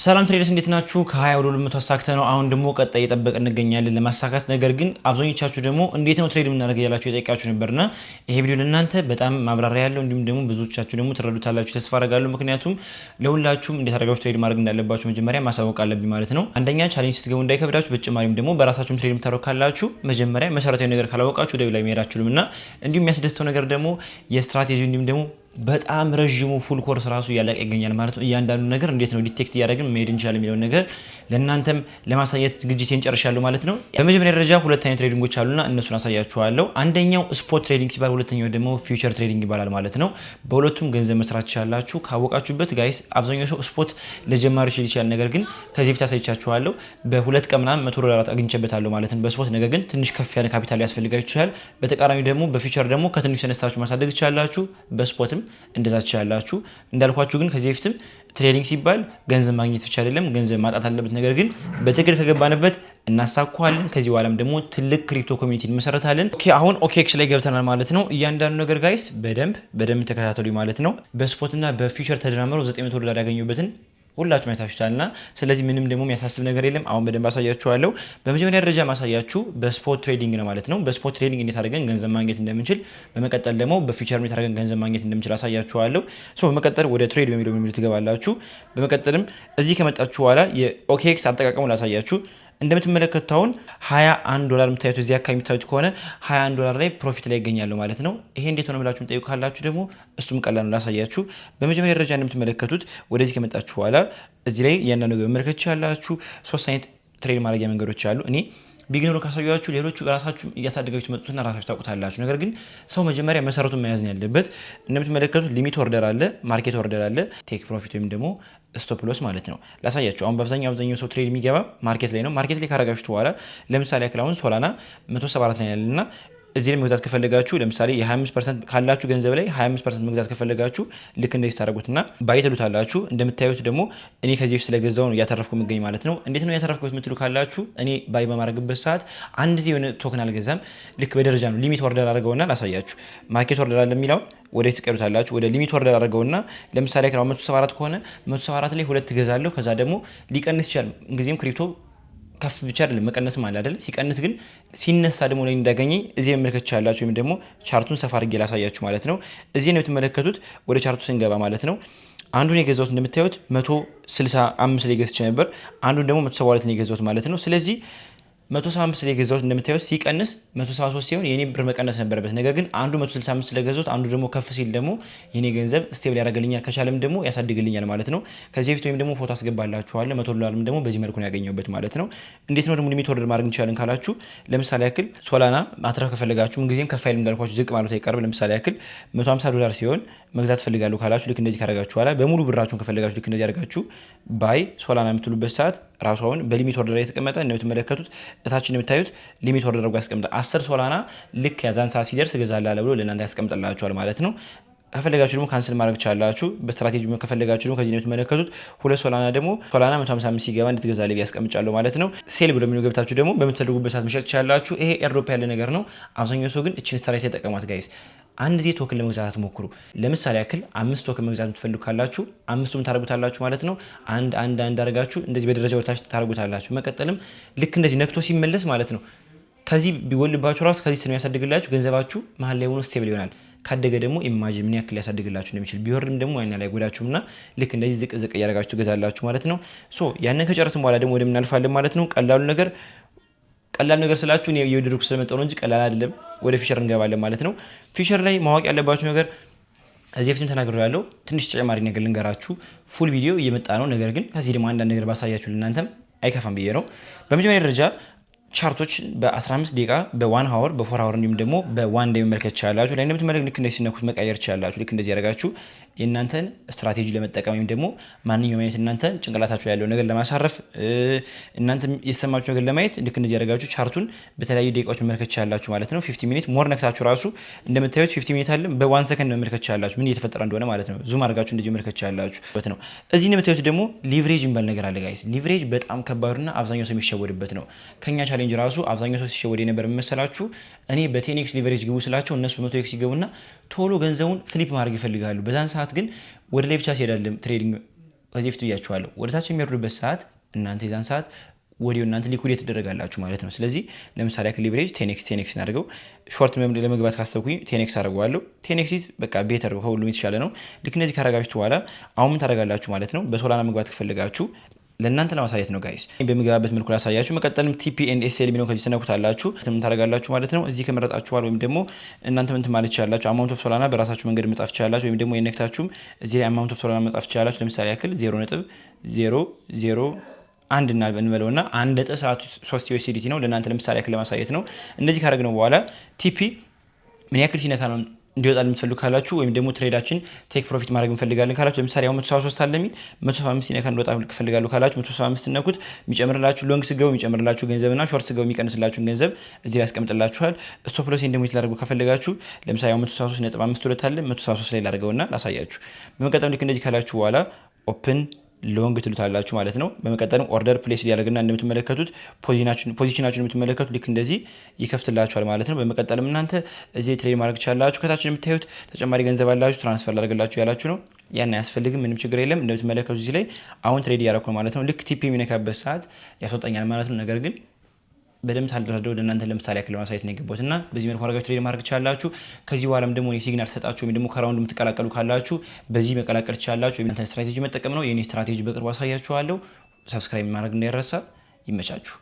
ሰላም ትሬደርስ እንዴት ናችሁ? ከ20 ወደ 200 አሳክተ ነው አሁን ደግሞ ቀጣይ እየጠበቅ እንገኛለን ለማሳካት። ነገር ግን አብዛኞቻችሁ ደግሞ እንዴት ነው ትሬድ የምናደርገው ያላችሁ የጠይቃችሁ ነበርና ይሄ ቪዲዮ ለእናንተ በጣም ማብራሪያ ያለው እንዲሁም ደግሞ ብዙዎቻችሁ ደግሞ ትረዱታላችሁ ተስፋ አደርጋለሁ። ምክንያቱም ለሁላችሁም እንዴት አድርጋችሁ ትሬድ ማድረግ እንዳለባችሁ መጀመሪያ ማሳወቅ አለብኝ ማለት ነው። አንደኛ ቻሌንጅ ስትገቡ እንዳይከብዳችሁ፣ በተጨማሪም ደግሞ በራሳችሁም ትሬድ የምታደርጉ ካላችሁ መጀመሪያ መሰረታዊ ነገር ካላወቃችሁ ወደ ላይ መሄድ አትችሉምና እንዲሁም የሚያስደስተው ነገር ደግሞ የስትራቴጂ እንዲሁም ደግሞ በጣም ረጅሙ ፉል ኮርስ ራሱ እያለቀ ይገኛል ማለት ነው። እያንዳንዱ ነገር እንዴት ነው ዲቴክት እያደረግን መሄድ እንችላለን የሚለው ነገር ለእናንተም ለማሳየት ዝግጅቴን ጨርሻለሁ ማለት ነው። በመጀመሪያ ደረጃ ሁለት አይነት ትሬዲንጎች አሉና እነሱን አሳያችኋለሁ። አንደኛው ስፖት ትሬዲንግ ሲባል፣ ሁለተኛው ደግሞ ፊውቸር ትሬዲንግ ይባላል ማለት ነው። በሁለቱም ገንዘብ መስራት ትችላላችሁ ካወቃችሁበት ጋይስ። አብዛኛው ሰው ስፖት ለጀማሪዎች ይችላል፣ ነገር ግን ከዚህ በፊት አሳይቻችኋለሁ በሁለት ቀን ምናምን $100 አግኝቼበታለሁ ማለት ነው በስፖት። ነገር ግን ትንሽ ከፍ ያለ ካፒታል ያስፈልጋችሁ ይችላል። በተቃራኒው ደግሞ በፊውቸር ደግሞ ከትንሽ ተነስታችሁ ማሳደግ ትችላላችሁ። በስፖትም እንደዛ ትችላላችሁ። እንዳልኳችሁ ግን ከዚህ በፊትም ትሬዲንግ ሲባል ገንዘብ ማግኘት ብቻ አይደለም፣ ገንዘብ ማጣት አለበት። ነገር ግን በትክክል ከገባንበት እናሳካዋለን። ከዚህ በኋላም ደግሞ ትልቅ ክሪፕቶ ኮሚኒቲ እንመሰረታለን። አሁን ኦኬኤክስ ላይ ገብተናል ማለት ነው። እያንዳንዱ ነገር ጋይስ በደንብ ተከታተሉ ማለት ነው። በስፖትና በፊውቸር ተደራምረው $900 ያገኙበትን ሁላችሁም አይታችሁታልና ስለዚህ ምንም ደግሞ የሚያሳስብ ነገር የለም። አሁን በደንብ አሳያችኋለሁ። በመጀመሪያ ደረጃ ማሳያችሁ በስፖት ትሬዲንግ ነው ማለት ነው። በስፖት ትሬዲንግ እንዴት አድርገን ገንዘብ ማግኘት እንደምንችል፣ በመቀጠል ደግሞ በፊውቸር እንዴት አድርገን ገንዘብ ማግኘት እንደምንችል አሳያችኋለሁ። በመቀጠል ወደ ትሬድ በሚለው ትገባላችሁ። በመቀጠልም እዚህ ከመጣችሁ በኋላ የኦኬኤክስ አጠቃቀሙ ላሳያችሁ። እንደምትመለከቱት አሁን $21 የምታዩት እዚህ አካባቢ የምታዩት ከሆነ $21 ላይ ፕሮፊት ላይ ይገኛሉ ማለት ነው። ይሄ እንዴት ሆነ ብላችሁ ጠይቁ ካላችሁ ደግሞ እሱም ቀላል ነው ላሳያችሁ። በመጀመሪያ ደረጃ እንደምትመለከቱት ወደዚህ ከመጣችሁ በኋላ እዚህ ላይ ያንን ነገር መመልከት ይችላላችሁ። ሶስት አይነት ትሬድ ማድረጊያ መንገዶች አሉ። እኔ ቢግነሩ ካሳያችሁ ሌሎቹ ራሳችሁ እያሳደጋችሁ መጡትና ራሳችሁ ታውቁታላችሁ። ነገር ግን ሰው መጀመሪያ መሰረቱን መያዝ ነው ያለበት። እንደምትመለከቱት ሊሚት ኦርደር አለ፣ ማርኬት ኦርደር አለ፣ ቴክ ፕሮፊት ወይም ደግሞ ስቶፕ ሎስ ማለት ነው። ላሳያችሁ። አሁን በአብዛኛው ሰው ትሬድ የሚገባ ማርኬት ላይ ነው። ማርኬት ላይ ካረጋችሁት በኋላ ለምሳሌ ያክል አሁን ሶላና 174 ላይ ያለና እዚህ ላይ መግዛት ከፈለጋችሁ ለምሳሌ የ25% ካላችሁ ገንዘብ ላይ 25% መግዛት ከፈለጋችሁ ልክ እንደዚህ ታደርጉትና ባይ ትሉታላችሁ። እንደምታዩት ደግሞ እኔ ከዚህ በፊት ስለገዛው ነው እያተረፍኩ የምገኝ ማለት ነው። እንዴት ነው እያተረፍኩት የምትሉ ካላችሁ እኔ ባይ በማድረግበት ሰዓት አንድ ጊዜ የሆነ ቶክን አልገዛም። ልክ በደረጃ ነው። ሊሚት ኦርደር አድርገውና ላሳያችሁ። ማርኬት ኦርደር አለ የሚለውን ወደ ትቀሩታላችሁ። ወደ ሊሚት ኦርደር አድርገውና ለምሳሌ ከራው 174 ከሆነ 174 ላይ ሁለት ገዛለሁ። ከዛ ደግሞ ሊቀንስ ይችላል። እንግዲህም ክሪፕቶ ከፍ ብቻ አይደለም መቀነስም አለ አይደል? ሲቀንስ ግን ሲነሳ ደግሞ ላይ እንዳገኘኝ እዚህ መመልከት ይችላልላችሁ። ወይም ደግሞ ቻርቱን ሰፋ አድርጌ ላሳያችሁ ማለት ነው። እዚህ ነው የምትመለከቱት። ወደ ቻርቱ ስንገባ ማለት ነው አንዱን የገዛሁት እንደምታዩት 165 ላይ ገዝቼ ነበር። አንዱን ደግሞ 172 ላይ የገዛሁት ማለት ነው። ስለዚህ 175 ላይ ገዛሁት እንደምታዩት ሲቀንስ 173 ሲሆን የኔ ብር መቀነስ ነበረበት። ነገር ግን አንዱ 165 ላይ ገዛሁት፣ አንዱ ደግሞ ከፍ ሲል ደግሞ የኔ ገንዘብ ስቴብል ያደርግልኛል፣ ከቻለም ደግሞ ያሳድግልኛል ማለት ነው። ከዚህ በፊት ወይም ደግሞ ፎቶ አስገባላችኋለሁ $100 ደግሞ በዚህ መልኩ ነው ያገኘሁበት ማለት ነው። እንዴት ነው ደግሞ ሊሚት ኦርደር ማድረግ እንችላለን ካላችሁ ለምሳሌ ያክል ሶላና ማትረፍ ከፈለጋችሁ ምንጊዜም ከፍ አይልም እንዳልኳችሁ ዝቅ ማለት አይቀርም። ለምሳሌ ያክል $150 ሲሆን መግዛት ፈልጋለሁ ካላችሁ ልክ እንደዚህ ካረጋችሁ በኋላ በሙሉ ብራችሁን ከፈለጋችሁ ልክ እንደዚህ ያደርጋችሁ ባይ ሶላና የምትሉበት ሰዓት ራሱ አሁን በሊሚት ኦርደር ላይ የተቀመጠ እንደምትመለከቱት እታችን የምታዩት ሊሚት ኦርደር አድርጎ ያስቀምጣል። 10 ሶላና ልክ ያዛን ሰዓት ሲደርስ እገዛላለሁ ብሎ ለእናንተ ያስቀምጥላችኋል ማለት ነው። ከፈለጋችሁ ደግሞ ካንስል ማድረግ ትችላላችሁ። በስትራቴጂ ከፈለጋችሁ ደግሞ ከዚህ ነው የምትመለከቱት ሁለት ሶላና ደግሞ ሶላና 155 ሲገባ እንድትገዛለሁ ያስቀምጫለሁ ማለት ነው። ሴል ብሎ የሚለው ገብታችሁ ደግሞ በምትፈልጉበት ሰዓት መሸጥ ትችላላችሁ። ይሄ ኤርድሮፕ ያለ ነገር ነው። አብዛኛው ሰው ግን እቺን ስትራቴጂ ተጠቀሟት ጋይስ። አንድ ጊዜ ቶክን ለመግዛት አትሞክሩ። ለምሳሌ ያክል 5 ቶክን መግዛት የምትፈልጉ ካላችሁ 5ቱም ታርጉታላችሁ ማለት ነው። አንድ አድርጋችሁ እንደዚህ በደረጃ ወታች ታርጉታላችሁ። መቀጠልም ልክ እንደዚህ ነክቶ ሲመለስ ማለት ነው ከዚህ ቢጎልባችሁ ራሱ ከዚህ ስለሚያሳድግላችሁ ገንዘባችሁ መሀል ላይ ሆኖ ስቴብል ይሆናል። ካደገ ደግሞ ኢማጂን ምን ያክል ሊያሳድግላችሁ እንደሚችል ቢወርድም ደግሞ ያን ላይ ጎዳችሁና ልክ እንደዚህ ዝቅ እያደረጋችሁ ገዛላችሁ ማለት ነው። ያንን ከጨረስን በኋላ ደግሞ ወደምናልፋለን ማለት ነው። ቀላል ነገር ስላችሁ እኔ የወደድኩት ስለመጣው ነው እንጂ ቀላል አይደለም። ወደ ፊውቸር እንገባለን ማለት ነው። ፊውቸር ላይ ማወቅ ያለባችሁ ነገር እዚህ በፊትም ተናግሬያለሁ። ትንሽ ተጨማሪ ነገር ልንገራችሁ። ፉል ቪዲዮ እየመጣ ነው። ነገር ግን ከዚህ ደግሞ አንዳንድ ነገር ባሳያችሁ ለእናንተም አይከፋም ብዬ ነው። በመጀመሪያ ደረጃ ቻርቶች በ15 ደቂቃ በ1 ሃወር በ4 ሃወር እንዲሁም ደግሞ በ1 ዴይ መመልከት ይችላላችሁ። ላይ እንደምትመለከቱት ልክ እንደዚህ ሲነኩት መቀየር ይችላላችሁ። ልክ እንደዚህ ያደርጋችሁ የእናንተን ስትራቴጂ ለመጠቀም ወይም ደግሞ ማንኛውም አይነት እናንተ ጭንቅላታችሁ ያለው ነገር ለማሳረፍ እናንተ የሰማችሁ ነገር ለማየት ልክ እንደዚህ ያደርጋችሁ ቻርቱን በተለያዩ ደቂቃዎች መመልከት ይችላላችሁ ማለት ነው። 50 ሚኒት ሞር ነክታችሁ ራሱ እንደምታዩት 50 ሚኒት አለ በ1 ሰከንድ መመልከት ይችላላችሁ ምን እየተፈጠረ እንደሆነ ማለት ነው። ዙም አድርጋችሁ እንደዚህ መመልከት ይችላላችሁ ማለት ነው። እዚህ እንደምታዩት ደግሞ ሊቨሬጅ የሚባል ነገር አለ ጋይስ። ሊቨሬጅ በጣም ከባድና አብዛኛው ሰው የሚሸወድበት ነው። ከኛ ቻሌንጅ ራሱ አብዛኛው ሰው ሲሸወድ የነበር መሰላችሁ። እኔ በ10x ሊቨሬጅ ግቡ ስላቸው እነሱ 100x ይገቡና ቶሎ ገንዘቡን ፍሊፕ ማድረግ ይፈልጋሉ። በዛን ሰዓት ግን ወደ ላይ ብቻ ሲሄዳለም ትሬዲንግ ከዚህ ፊት ብያችኋለሁ። ወደታች የሚወርዱበት ሰዓት እናንተ የዛን ሰዓት ወዲያው እናንተ ሊኩዊዴት ትደረጋላችሁ ማለት ነው። ስለዚህ ለምሳሌ ያክል ሊቨሬጅ ቴኔክስ እናድርገው። ሾርት ለመግባት ካሰብኩኝ ቴኔክስ አድርገዋለሁ። ቴኔክስ በቃ ቤተር ከሁሉም የተሻለ ነው። ልክ እንደዚህ ካረጋችሁ በኋላ አሁን ምን ታደርጋላችሁ ማለት ነው። በሶላና መግባት ከፈለጋችሁ ለእናንተ ለማሳየት ነው ጋይስ፣ በሚገባበት መልኩ ላሳያችሁ። መቀጠልም ቲፒ ኤንድ ኤስኤል የሚለው ከዚህ ትነኩታላችሁ። ምን ታደርጋላችሁ ማለት ነው። እዚህ ከመረጣችኋል ወይም ደግሞ እናንተ ምን ማለት ትችላላችሁ። አማውንት ኦፍ ሶላና በራሳችሁ መንገድ መጻፍ ትችላላችሁ፣ ወይም ደግሞ የነክታችሁም እዚህ ላይ አማውንት ኦፍ ሶላና መጻፍ ትችላላችሁ። ለምሳሌ ያክል 0.001 እንበለውና 1.3 ዩኤስዲቲ ነው። ለእናንተ ለምሳሌ ያክል ለማሳየት ነው። እንደዚህ ካደረግነው በኋላ ቲፒ ምን ያክል ሲነካ ነው እንዲወጣ የምትፈልጉ ካላችሁ ወይም ደግሞ ትሬዳችን ቴክ ፕሮፊት ማድረግ እንፈልጋለን ካላችሁ ለምሳሌ አሁን 173 አለ የሚል 175 ሲነካ እንዲወጣ ትፈልጋሉ ካላችሁ 175 ነኩት። የሚጨምርላችሁ ሎንግ ስገቡ የሚጨምርላችሁ ገንዘብና ሾርት ስገቡ የሚቀንስላችሁን ገንዘብ እዚህ ላይ ያስቀምጥላችኋል። ስቶፕ ሎስ ደግሞ የተላደርጉ ከፈለጋችሁ ለምሳሌ አሁን 173.52 አለ 173 ላይ ላደርገውና ላሳያችሁ። በመቀጠል ልክ እንደዚህ ካላችሁ በኋላ ኦፕን ሎንግ ትሉታላችሁ ማለት ነው። በመቀጠልም ኦርደር ፕሌስ ሊያደርግና እንደምትመለከቱት ፖዚሽናችሁን የምትመለከቱት ልክ እንደዚህ ይከፍትላችኋል ማለት ነው። በመቀጠልም እናንተ እዚህ ትሬድ ማድረግ ትችላላችሁ። ከታች የምታዩት ተጨማሪ ገንዘብ አላችሁ ትራንስፈር ላደርግላችሁ ያላችሁ ነው። ያን አያስፈልግም፣ ምንም ችግር የለም። እንደምትመለከቱት እዚህ ላይ አሁን ትሬድ እያደረኩ ነው ማለት ነው። ልክ ቲፒ የሚነካበት ሰዓት ያስወጣኛል ማለት ነው። ነገር ግን በደንብ ሳልደረደው ወደ እናንተ ለምሳሌ ያክል ለማሳየት ነው የገባሁት እና በዚህ መልኩ አድርጋችሁ ትሬድ ማድረግ ትችላላችሁ። ከዚህ በኋላም ደግሞ እኔ ሲግናል ተሰጣችሁ ወይም ደግሞ ከራውንድ የምትቀላቀሉ ካላችሁ በዚህ መቀላቀል ትችላላችሁ። ወይም ስትራቴጂ መጠቀም ነው። የኔ ስትራቴጂ በቅርቡ አሳያችኋለሁ። ሰብስክራይብ ማድረግ እንዳይረሳ። ይመቻችሁ።